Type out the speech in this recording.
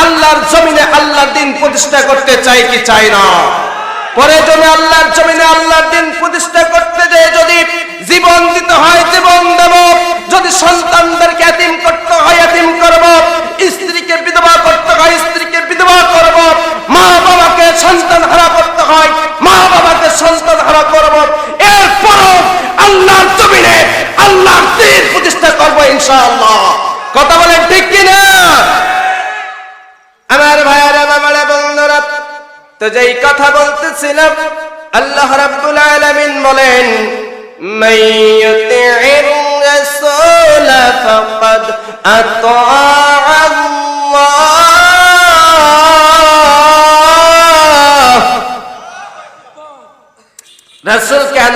আল্লাহর জমিনে আল্লাহর দ্বীন প্রতিষ্ঠা করতে চাই কি চাই না? প্রয়োজনে আল্লাহর জমিনে আল্লাহর দ্বীন প্রতিষ্ঠা করতে যেয়ে যদি জীবন দিতে হয় জীবন দেব, যদি সন্তানদেরকে এতিম করতে হয় এতিম করব, স্ত্রীকে বিধবা করতে হয় স্ত্রীকে বিধবা করব, মা বাবাকে সন্তান হারা করতে হয় মা বাবাকে সন্তান হারা করব, এরপরও আল্লাহর জমিনে আল্লাহর দ্বীন প্রতিষ্ঠা করব ইনশাআল্লাহ। কথা বলেন ঠিক কিনা? আমার ভাইয়েরা আমার বন্ধুরা, তো যেই কথা বলতেছিলাম, আল্লাহ রাব্বুল আলামিন বলেন মাইয়ুতি'র রাসূল ফাকাদ আতা আল্লাহ। রাসূল কেন